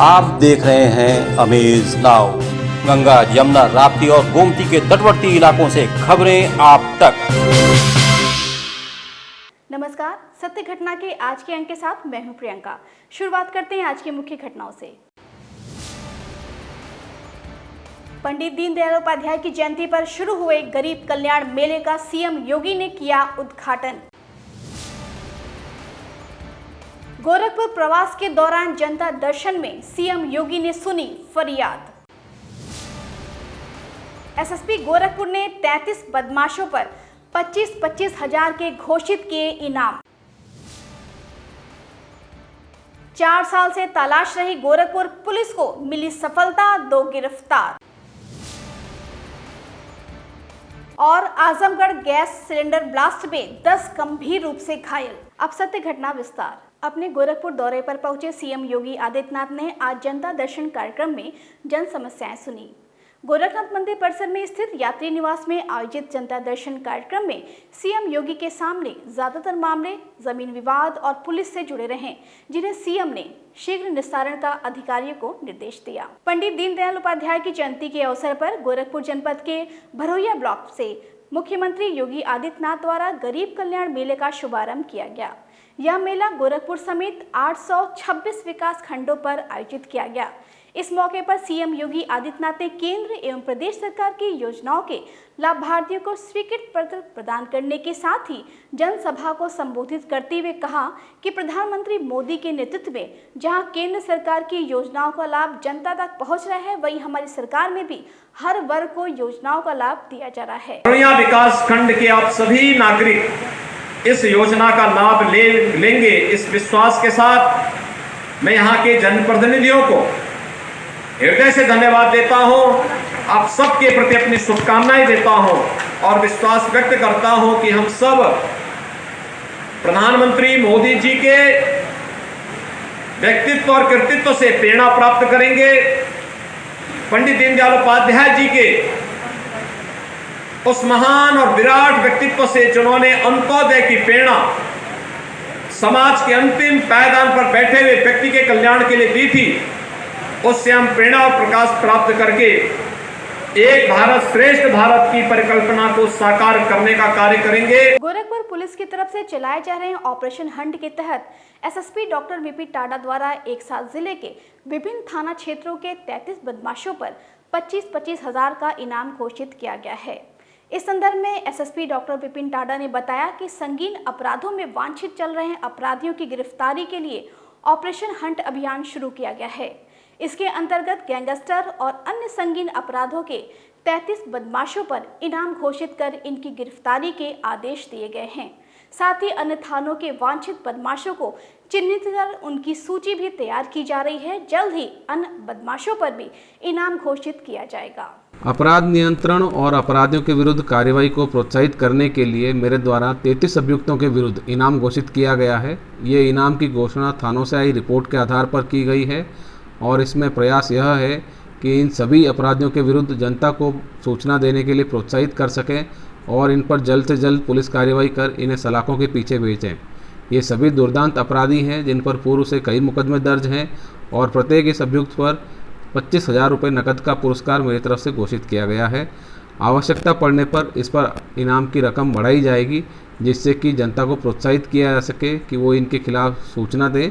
आप देख रहे हैं अमेज नाउ। गंगा, यमुना, राप्ती और गोमती के तटवर्ती इलाकों से खबरें आप तक। नमस्कार, सत्य घटना के आज के अंक के साथ मैं हूं प्रियंका। शुरुआत करते हैं आज की मुख्य घटनाओं से। पंडित दीनदयाल उपाध्याय की जयंती पर शुरू हुए गरीब कल्याण मेले का सीएम योगी ने किया उद्घाटन। गोरखपुर प्रवास के दौरान जनता दर्शन में सीएम योगी ने सुनी फरियाद। एसएसपी गोरखपुर ने 33 बदमाशों पर 25-25 हजार के घोषित किए इनाम। 4 साल से तलाश रही गोरखपुर पुलिस को मिली सफलता, 2 गिरफ्तार। और आजमगढ़ गैस सिलेंडर ब्लास्ट में 10 गंभीर रूप से घायल। अब सत्य घटना विस्तार। अपने गोरखपुर दौरे पर पहुंचे सीएम योगी आदित्यनाथ ने आज जनता दर्शन कार्यक्रम में जन समस्याएं सुनी। गोरखनाथ मंदिर परिसर में स्थित यात्री निवास में आयोजित जनता दर्शन कार्यक्रम में सीएम योगी के सामने ज्यादातर मामले जमीन विवाद और पुलिस से जुड़े रहे, जिन्हें सीएम ने शीघ्र निस्तारण का अधिकारियों को निर्देश दिया। पंडित दीनदयाल उपाध्याय की जयंती के अवसर पर गोरखपुर जनपद के भरोइया ब्लॉक से मुख्यमंत्री योगी आदित्यनाथ द्वारा गरीब कल्याण मेले का शुभारंभ किया गया। यह मेला गोरखपुर समेत 826 विकास खंडों पर आयोजित किया गया। इस मौके पर सीएम योगी आदित्यनाथ ने केंद्र एवं प्रदेश सरकार की योजनाओं के लाभार्थियों को स्वीकृत पत्र प्रदान करने के साथ ही जनसभा को संबोधित करते हुए कहा कि प्रधानमंत्री मोदी के नेतृत्व में जहां केंद्र सरकार की योजनाओं का लाभ जनता तक पहुंच रहा है, वहीं हमारी सरकार में भी हर वर्ग को योजनाओं का लाभ दिया जा रहा है। भरोइया विकास खंड के आप सभी नागरिक इस योजना का लाभ लेंगे, इस विश्वास के साथ मैं यहाँ के जनप्रतिनिधियों को हृदय से धन्यवाद देता हूँ। आप सबके प्रति अपनी शुभकामनाएं देता हूँ और विश्वास व्यक्त करता हूँ कि हम सब प्रधानमंत्री मोदी जी के व्यक्तित्व और कृतित्व से प्रेरणा प्राप्त करेंगे। पंडित दीनदयाल उपाध्याय जी के उस महान और विराट व्यक्तित्व से जिन्होंने अंत्योदय की प्रेरणा समाज के अंतिम पायदान पर बैठे हुए व्यक्ति के कल्याण के लिए दी थी, उससे हम प्रेरणा और प्रकाश प्राप्त करके एक भारत श्रेष्ठ भारत की परिकल्पना को साकार करने का कार्य करेंगे। गोरखपुर पुलिस की तरफ से चलाए जा रहे ऑपरेशन हंट के तहत एसएसपी डॉक्टर वीपी टाडा द्वारा एक साथ जिले के विभिन्न थाना क्षेत्रों के 33 बदमाशों पर 25-25 हजार का इनाम घोषित किया गया है। इस संदर्भ में एसएसपी डॉक्टर विपिन टाडा ने बताया कि संगीन अपराधों में वांछित चल रहे अपराधियों की गिरफ्तारी के लिए ऑपरेशन हंट अभियान शुरू किया गया है। इसके अंतर्गत गैंगस्टर और अन्य संगीन अपराधों के 33 बदमाशों पर इनाम घोषित कर इनकी गिरफ्तारी के आदेश दिए गए हैं। साथ ही अन्य थानों के वांछित बदमाशों को चिन्हित कर उनकी सूची भी तैयार की जा रही है। जल्द ही अन्य बदमाशों पर भी इनाम घोषित किया जाएगा। अपराध नियंत्रण और अपराधियों के विरुद्ध कार्रवाई को प्रोत्साहित करने के लिए मेरे द्वारा 33 अभियुक्तों के विरुद्ध इनाम घोषित किया गया है। ये इनाम की घोषणा थानों से आई रिपोर्ट के आधार पर की गई है और इसमें प्रयास यह है कि इन सभी अपराधियों के विरुद्ध जनता को सूचना देने के लिए प्रोत्साहित कर सकें और इन पर जल्द से जल्द पुलिस कार्रवाई कर इन्हें सलाखों के पीछे भेजें। ये सभी दुर्दांत अपराधी हैं जिन पर पूर्व से कई मुकदमे दर्ज हैं और प्रत्येक इस अभियुक्त पर 25,000 रुपये नकद का पुरस्कार मेरी तरफ से घोषित किया गया है। आवश्यकता पड़ने पर इस पर इनाम की रकम बढ़ाई जाएगी, जिससे कि जनता को प्रोत्साहित किया जा सके कि वो इनके खिलाफ सूचना दें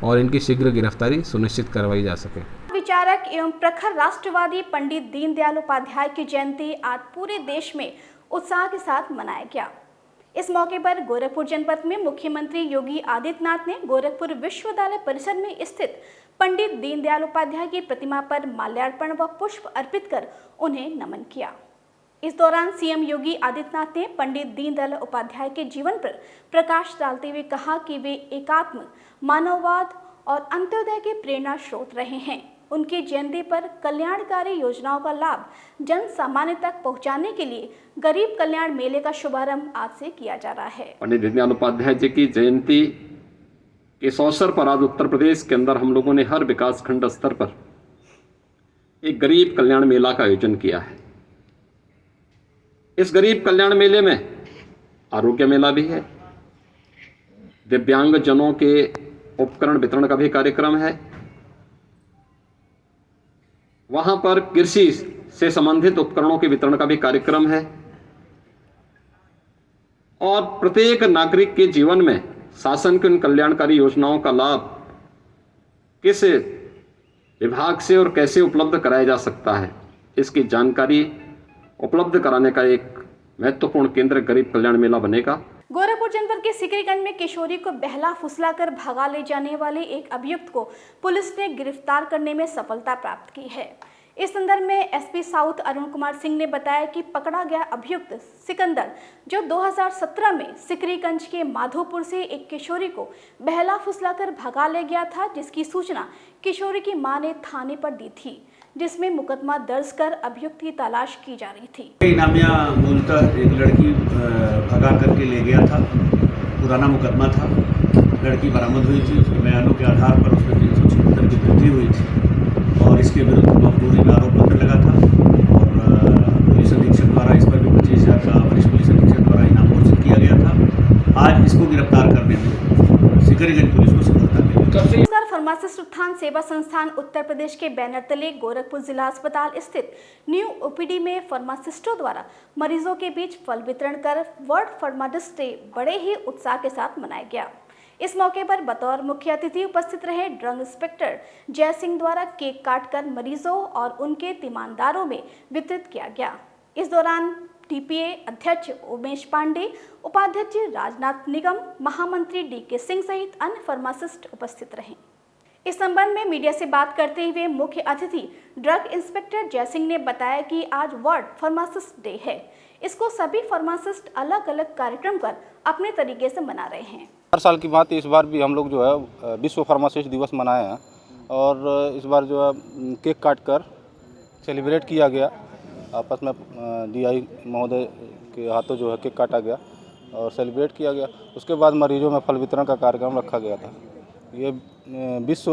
और इनकी शीघ्र गिरफ्तारी सुनिश्चित करवाई जा सके। विचारक एवं प्रखर राष्ट्रवादी पंडित दीनदयाल उपाध्याय की जयंती आज पूरे देश में उत्साह के साथ मनाया गया। इस मौके पर गोरखपुर जनपद में मुख्यमंत्री योगी आदित्यनाथ ने गोरखपुर विश्वविद्यालय परिसर में स्थित पंडित दीनदयाल उपाध्याय की प्रतिमा पर माल्यार्पण व पुष्प अर्पित कर उन्हें नमन किया। इस दौरान सीएम योगी आदित्यनाथ ने पंडित दीनदयाल उपाध्याय के जीवन पर प्रकाश डालते हुए कहा कि वे एकात्म मानववाद और अंत्योदय के प्रेरणा स्रोत रहे हैं। उनकी जयंती पर कल्याणकारी योजनाओं का लाभ जन सामान्य तक पहुंचाने के लिए गरीब कल्याण मेले का शुभारंभ आज से किया जा रहा है। पंडित दीनदयाल उपाध्याय जी की जयंती के इस अवसर पर आज उत्तर प्रदेश के अंदर हम लोगों ने हर विकास खंड स्तर पर एक गरीब कल्याण मेला का आयोजन किया है। इस गरीब कल्याण मेले में आरोग्य मेला भी है, दिव्यांग जनों के उपकरण वितरण का भी कार्यक्रम है, वहां पर कृषि से संबंधित उपकरणों के वितरण का भी कार्यक्रम है और प्रत्येक नागरिक के जीवन में शासन की उन कल्याणकारी योजनाओं का लाभ किस विभाग से और कैसे उपलब्ध कराया जा सकता है, इसकी जानकारी उपलब्ध कराने का एक महत्वपूर्ण केंद्र गरीब कल्याण मेला बनेगा। गोरखपुर जनपद के सिकरीगंज में किशोरी को बहला फुसलाकर भगा ले जाने वाले एक अभियुक्त को पुलिस ने गिरफ्तार करने में सफलता प्राप्त की है। इस संदर्भ में एसपी साउथ अरुण कुमार सिंह ने बताया कि पकड़ा गया अभियुक्त सिकंदर, जो 2017 में सिकरीगंज के माधोपुर से एक किशोरी को बहला फुसलाकर भगा ले गया था, जिसकी सूचना किशोरी की मां ने थाने पर दी थी, जिसमें मुकदमा दर्ज कर अभियुक्त की तलाश की जा रही थी। इनामिया मूलतः एक लड़की भगा करके ले गया था, पुराना मुकदमा था। लड़की बरामद हुई थी, उसके बयानों के आधार पर उसमें 376 की वृद्धि हुई थी और इसके विरुद्ध मजबूरी में आरोप पत्र लगा था और पुलिस अधीक्षक द्वारा इस पर भी 25,000 का वरिष्ठ पुलिस अधीक्षक द्वारा इनाम घोषित किया गया था। आज इसको गिरफ्तार करने में सिकरीगंज पुलिस को सफलता मिली। फार्मासिस्ट उत्थान सेवा संस्थान उत्तर प्रदेश के बैनर तले गोरखपुर जिला अस्पताल स्थित न्यू ओपीडी में फार्मासिस्टों द्वारा मरीजों के बीच फल वितरण कर वर्ल्ड फार्मासिस्ट डे बड़े ही उत्साह के साथ मनाया गया। इस मौके पर बतौर मुख्य अतिथि उपस्थित रहे ड्रग इंस्पेक्टर जय सिंह द्वारा केक काटकर मरीजों और उनके तीमानदारों में वितरित किया गया। इस दौरान टीपीए अध्यक्ष उमेश पांडे, उपाध्यक्ष राजनाथ निगम, महामंत्री डीके सिंह सहित अन्य फार्मासिस्ट उपस्थित रहे। इस संबंध में मीडिया से बात करते हुए मुख्य अतिथि ड्रग इंस्पेक्टर जय सिंह ने बताया कि आज वर्ल्ड फार्मासिस्ट डे है। इसको सभी फार्मासिस्ट अलग अलग कार्यक्रम कर अपने तरीके से मना रहे हैं। हर साल की बात इस बार भी हम लोग जो है विश्व फार्मासिस्ट दिवस मनाए हैं और इस बार जो है केक काट कर सेलिब्रेट किया गया। आपस में डीआई महोदय के हाथों जो है केक काटा गया और सेलिब्रेट किया गया। उसके बाद मरीजों में फल वितरण का कार्यक्रम रखा गया था। ये विश्व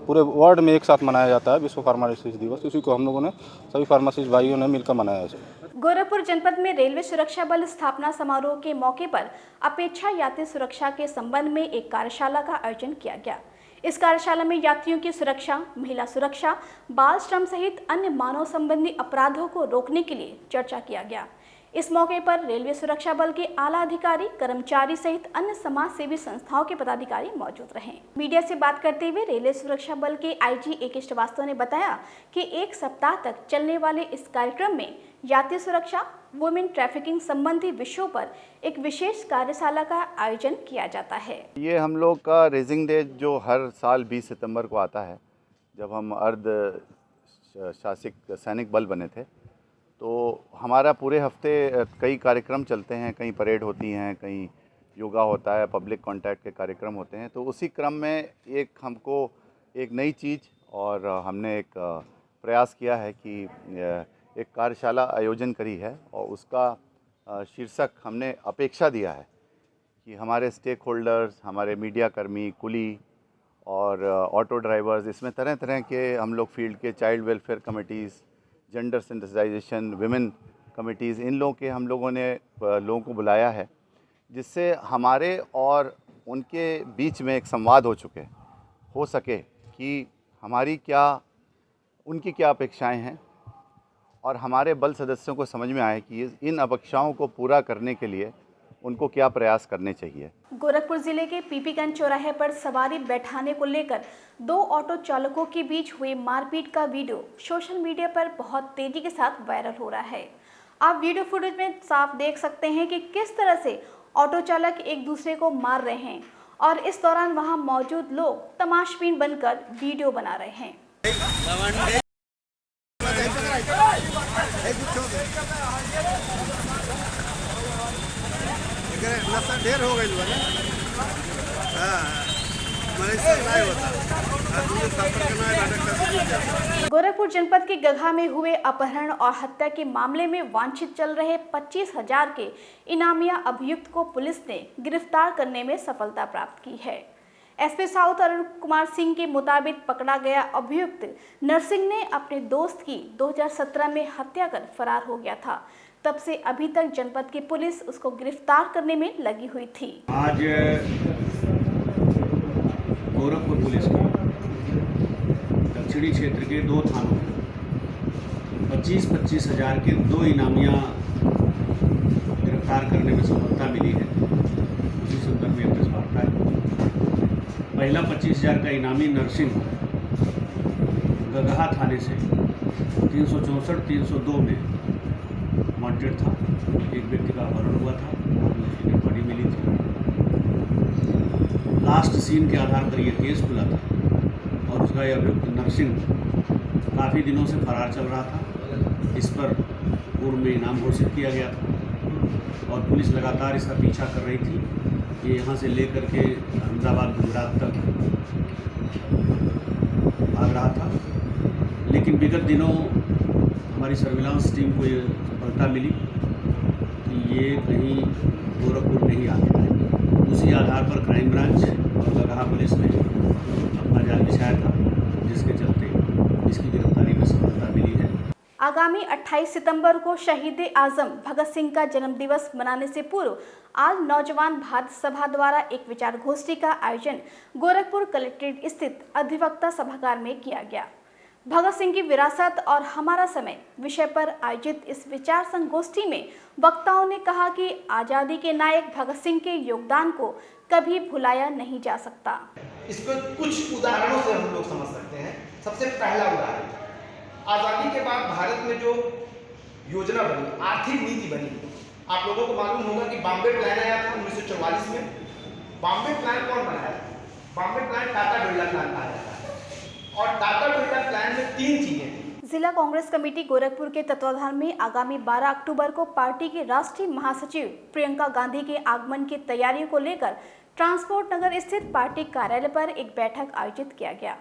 पूरे वर्ल्ड में एक साथ मनाया जाता है विश्व फार्मासिस्ट दिवस। इसी को हम लोगों ने सभी फार्मासिस्ट भाइयों ने मिलकर मनाया है। गोरखपुर जनपद में रेलवे सुरक्षा बल स्थापना समारोह के मौके पर अपेक्षा यात्री सुरक्षा के संबंध में एक कार्यशाला का आयोजन किया गया। इस कार्यशाला में यात्रियों की सुरक्षा, महिला सुरक्षा, बाल श्रम सहित अन्य मानव संबंधी अपराधों को रोकने के लिए चर्चा किया गया। इस मौके पर रेलवे सुरक्षा बल के आला अधिकारी, कर्मचारी सहित अन्य समाज सेवी संस्थाओं के पदाधिकारी मौजूद रहे। मीडिया से बात करते हुए रेलवे सुरक्षा बल के आईजी ए के श्रीवास्तव ने बताया कि एक सप्ताह तक चलने वाले इस कार्यक्रम में यात्री सुरक्षा, वुमेन ट्रैफिकिंग संबंधी विषयों पर एक विशेष कार्यशाला का आयोजन किया जाता है। ये हम लोग का रेजिंग डे जो हर साल 20 सितंबर को आता है, जब हम अर्ध शासिक सैनिक बल बने थे, तो हमारा पूरे हफ्ते कई कार्यक्रम चलते हैं, कहीं परेड होती हैं, कहीं योगा होता है, पब्लिक कांटेक्ट के कार्यक्रम होते हैं। तो उसी क्रम में हमको एक नई चीज़ और हमने एक प्रयास किया है कि एक कार्यशाला आयोजन करी है और उसका शीर्षक हमने अपेक्षा दिया है कि हमारे स्टेक होल्डर्स, हमारे मीडिया कर्मी, कुली और ऑटो ड्राइवर्स, इसमें तरह तरह के हम लोग फील्ड के child welfare committees, gender sensitisation, women committees, इन लोगों के हम लोगों ने लोगों को बुलाया है, जिससे हमारे और उनके बीच में एक संवाद हो सके कि उनकी क्या अपेक्षाएं हैं और हमारे बल सदस्यों को समझ में आए कि इन अपेक्षाओं को पूरा करने के लिए उनको क्या प्रयास करने चाहिए। गोरखपुर जिले के पीपीगंज चौराहे पर सवारी बैठाने को लेकर 2 ऑटो चालकों के बीच हुई मारपीट का वीडियो सोशल मीडिया पर बहुत तेजी के साथ वायरल हो रहा है। आप वीडियो फुटेज में साफ देख सकते हैं कि किस तरह से ऑटो चालक एक दूसरे को मार रहे हैं और इस दौरान वहां मौजूद लोग तमाशबीन बनकर वीडियो बना रहे हैं। ढेर हो गई गोरखपुर जनपद के गघा में हुए अपहरण और हत्या के मामले में वांछित चल रहे 25,000 के इनामिया अभियुक्त को पुलिस ने गिरफ्तार करने में सफलता प्राप्त की है। एसपी साउथ अरुण कुमार सिंह के मुताबिक पकड़ा गया अभियुक्त नरसिंह ने अपने दोस्त की 2017 में हत्या कर फरार हो गया था। तब से अभी तक जनपद की पुलिस उसको गिरफ्तार करने में लगी हुई थी। आज गोरखपुर पुलिस को दक्षिणी क्षेत्र के 2 थानों 25-25 हज़ार के 2 इनामियाँ गिरफ्तार करने में सफलता मिली है। उसी संदर्भ में प्रेस वार्ता है। पहला 25,000 का इनामी नरसिंह गगहा थाने से 364-302 में वांटेड था। एक व्यक्ति का अपहरण हुआ था और उसकी डेड बॉडी मिली थी। लास्ट सीन के आधार पर यह केस खुला था और उसका यह अभियुक्त नरसिंह काफ़ी दिनों से फरार चल रहा था। इस पर पूर्व में इनाम घोषित किया गया था और पुलिस लगातार इसका पीछा कर रही थी। ये यहाँ से लेकर के अहमदाबाद गुजरात तक भाग रहा था, लेकिन विगत दिनों हमारी सर्विलांस टीम को ये सफलता मिली कि ये कहीं गोरखपुर नहीं आ गया है। उसी आधार पर क्राइम ब्रांच और गगहा पुलिस ने अपना जाल बिछाया था, जिसके चलते इसकी गिरफ्तारी में सफलता मिली है। आगामी 28 सितंबर को शहीद आजम भगत सिंह का जन्मदिवस मनाने से पूर्व आज नौजवान भारत सभा द्वारा एक विचार गोष्ठी का आयोजन गोरखपुर कलेक्ट्रेट स्थित अधिवक्ता सभागार में किया गया। भगत सिंह की विरासत और हमारा समय विषय पर आयोजित इस विचार संगोष्ठी में वक्ताओं ने कहा कि आज़ादी के नायक भगत सिंह के योगदान को कभी भुलाया नहीं जा सकता। इसको कुछ उदाहरणों से हम लोग समझ सकते हैं। सबसे पहला उदाहरण, आज़ादी के बाद भारत में जो योजना बनी, आर्थिक नीति बनी, आप लोगों को मालूम होगा कि बॉम्बे प्लान आया था 1944 में। बॉम्बे प्लान कौन बनाया? बॉम्बे प्लान टाटा बिरला प्लान आया था और टाटा बिरला प्लान में 3 चीजें थी। जिला कांग्रेस कमेटी गोरखपुर के तत्वाधान में आगामी 12 अक्टूबर को पार्टी की राष्ट्रीय महासचिव प्रियंका गांधी के आगमन की तैयारियों को लेकर ट्रांसपोर्ट नगर स्थित पार्टी कार्यालय पर एक बैठक आयोजित किया गया।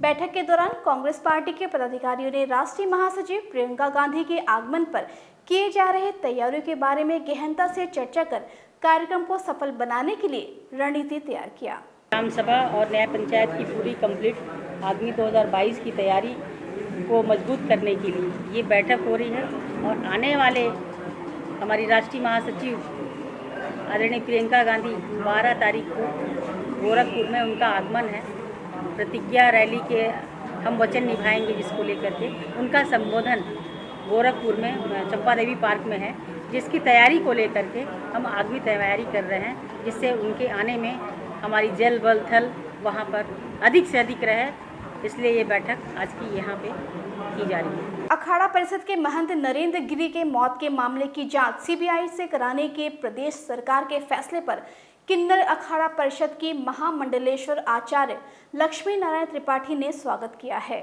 बैठक के दौरान कांग्रेस पार्टी के पदाधिकारियों ने राष्ट्रीय महासचिव प्रियंका गांधी के आगमन पर किए जा रहे तैयारियों के बारे में गहनता से चर्चा कर कार्यक्रम को सफल बनाने के लिए रणनीति तैयार किया। ग्राम सभा और न्याय पंचायत की पूरी कंप्लीट आगामी 2022 की तैयारी को मजबूत करने के लिए ये बैठक हो रही है और आने वाले हमारी राष्ट्रीय महासचिव आदरणीय प्रियंका गांधी 12 तारीख को गोरखपुर में उनका आगमन है। प्रतिज्ञा रैली के हम वचन निभाएंगे, जिसको लेकर के उनका संबोधन गोरखपुर में चंपा देवी पार्क में है, जिसकी तैयारी को लेकर के हम आगामी तैयारी कर रहे हैं, जिससे उनके आने में हमारी जल बल थल वहाँ पर अधिक से अधिक रहे। इसलिए ये बैठक आज की यहाँ पे की जा रही है। अखाड़ा परिषद के महंत नरेंद्र गिरी के मौत के मामले की जांच सीबीआई से कराने के प्रदेश सरकार के फैसले पर किन्नर अखाड़ा परिषद की महामंडलेश्वर आचार्य लक्ष्मी नारायण त्रिपाठी ने स्वागत किया है।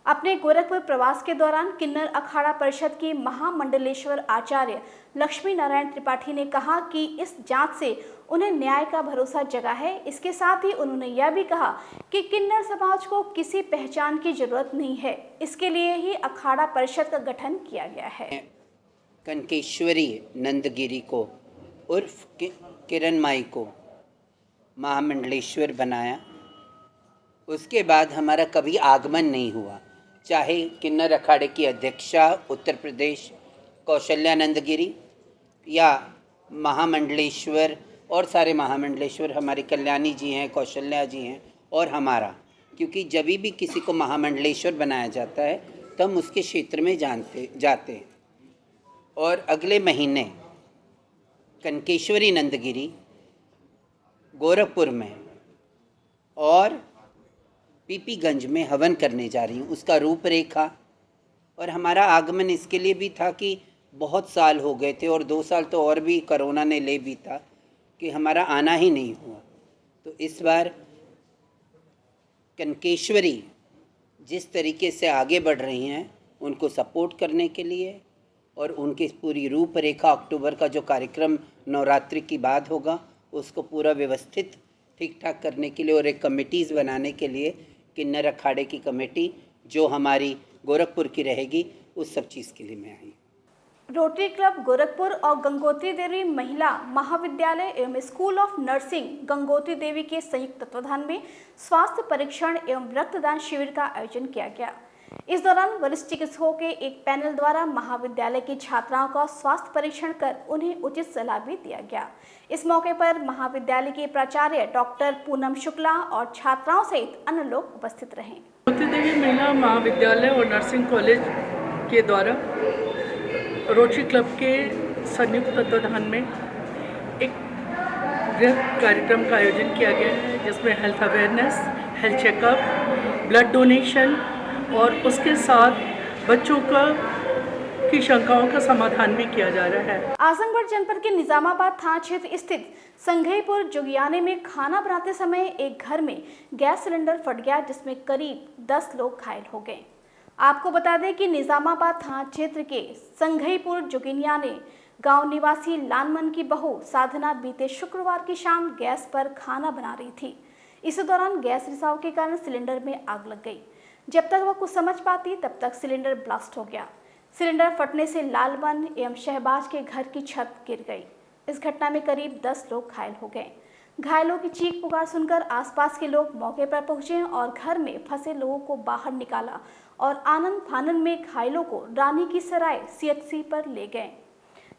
अपने गोरखपुर प्रवास के दौरान किन्नर अखाड़ा परिषद की महामंडलेश्वर आचार्य लक्ष्मी नारायण त्रिपाठी ने कहा कि इस जांच से उन्हें न्याय का भरोसा जगा है। इसके साथ ही उन्होंने यह भी कहा कि किन्नर समाज को किसी पहचान की जरूरत नहीं है, इसके लिए ही अखाड़ा परिषद का गठन किया गया है। कनकेश्वरी नंदगिरी को उर्फ किरण माई को महामंडलेश्वर बनाया। उसके बाद हमारा कभी आगमन नहीं हुआ, चाहे किन्नर अखाड़े की अध्यक्षा उत्तर प्रदेश कौशल्यानंद गिरी या महामंडलेश्वर और सारे महामंडलेश्वर हमारे कल्याणी जी हैं, कौशल्या जी हैं और हमारा, क्योंकि जब भी किसी को महामंडलेश्वर बनाया जाता है तो हम उसके क्षेत्र में जाते हैं। और अगले महीने कनकेश्वरी नंदगिरी गोरखपुर में और पीपीगंज में हवन करने जा रही हूँ। उसका रूपरेखा और हमारा आगमन इसके लिए भी था कि बहुत साल हो गए थे और 2 साल तो और भी कोरोना ने ले भी था कि हमारा आना ही नहीं हुआ। तो इस बार कनकेश्वरी जिस तरीके से आगे बढ़ रही हैं उनको सपोर्ट करने के लिए और उनकी पूरी रूपरेखा अक्टूबर का जो कार्यक्रम नवरात्रि की बाद होगा उसको पूरा व्यवस्थित ठीक ठाक करने के लिए और एक कमेटीज़ बनाने के लिए किन्नर अखाड़े की कमेटी जो हमारी गोरखपुर की रहेगी, उस सब चीज़ के लिए मैं आई। रोटरी क्लब गोरखपुर और गंगोत्री देवी महिला महाविद्यालय एवं स्कूल ऑफ नर्सिंग गंगोत्री देवी के संयुक्त तत्वाधान में स्वास्थ्य परीक्षण एवं रक्तदान शिविर का आयोजन किया गया। इस दौरान वरिष्ठ चिकित्सकों के एक पैनल द्वारा महाविद्यालय की छात्राओं का स्वास्थ्य परीक्षण कर उन्हें उचित सलाह भी दिया गया। इस मौके पर महाविद्यालय के प्राचार्य डॉक्टर पूनम शुक्ला और छात्राओं सहित अन्य लोग उपस्थित रहे। गंगोत्री देवी महिला महाविद्यालय और नर्सिंग कॉलेज के द्वारा रोटरी क्लब के संयुक्त तत्वाधान में एक बृहद कार्यक्रम का आयोजन किया गया है, जिसमें health awareness, health checkup, blood donation और उसके साथ बच्चों की शंकाओं का समाधान भी किया जा रहा है। आजमगढ़ जनपद के निजामाबाद थाना क्षेत्र स्थित संघईपुर जुगियाने में खाना बनाते समय एक घर में गैस सिलेंडर फट गया, जिसमें करीब 10 लोग घायल हो गए। आपको बता दें कि निजामाबाद थाना क्षेत्र के संघईपुर जुगियाने गांव निवासी लालमन की बहू साधना बीते शुक्रवार की शाम गैस पर खाना बना रही थी। इस दौरान गैस रिसाव के कारण सिलेंडर में आग लग गई। जब तक वह कुछ समझ पाती तब तक सिलेंडर ब्लास्ट हो गया। सिलेंडर फटने से लालमन एवं शहबाज के घर की छत गिर गई। इस घटना में करीब 10 लोग घायल हो गए। घायलों की चीख पुकार सुनकर आसपास के लोग मौके पर पहुंचे और घर में फंसे लोगों को बाहर निकाला और आनन फानन में घायलों को रानी की सराय CHC पर ले गए,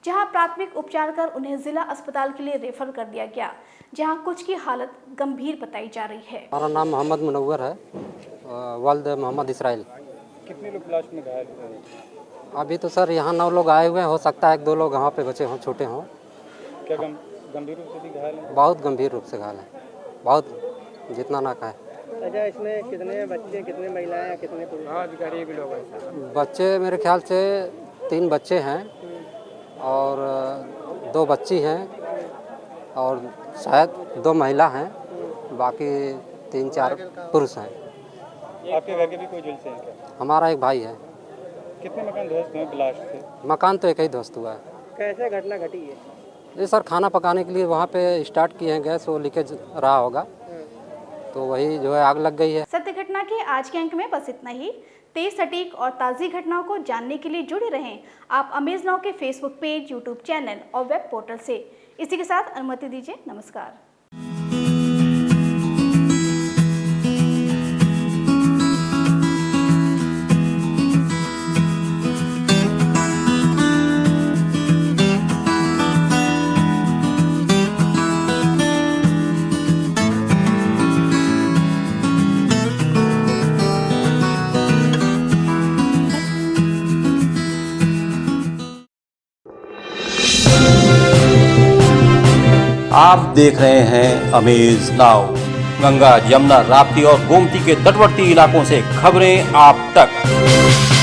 जहां प्राथमिक उपचार कर उन्हें जिला अस्पताल के लिए रेफर कर दिया गया, जहां कुछ की हालत गंभीर बताई जा रही है। हमारा नाम मोहम्मद मुनव्वर है, वालिद मोहम्मद इसराइल। कितने लोग ब्लास्ट में घायल हुए? अभी तो सर यहाँ 9 लोग आए हुए हैं, हो सकता है 1-2 लोग वहाँ पे बचे हों, छोटे हों। क्या गंभीर रूप से भी घायल हैं? बहुत गंभीर रूप से घायल है, बहुत जितना ना कहे। अच्छा, इसमें कितने बच्चे, कितने महिलाएं या कितने पुरुष? हाँ, गरीब लोग हैं। बच्चे मेरे ख्याल से 3 बच्चे हैं और 2 बच्ची हैं और शायद 2 महिला हैं, बाकी 3-4 पुरुष हैं। आपके घर के भी कोई झुलसे हैं क्या? हमारा एक भाई है। कितने मकान ध्वस्त हुए ब्लास्ट से? मकान तो एक ही ध्वस्त हुआ है। कैसे घटना घटी है? ये सर खाना पकाने के लिए वहाँ पे स्टार्ट किए हैं गैस, वो लीकेज रहा होगा तो वही जो है आग लग गई है। सत्य घटना के आज के अंक में बस इतना ही। तेज, सटीक और ताज़ी घटनाओं को जानने के लिए जुड़े रहें आप अमेज नाउ के फेसबुक पेज, यूट्यूब चैनल और वेब पोर्टल से। इसी के साथ अनुमति दीजिए, नमस्कार। आप देख रहे हैं अमेज नाउ। गंगा, यमुना, राप्ती और गोमती के तटवर्ती इलाकों से खबरें आप तक।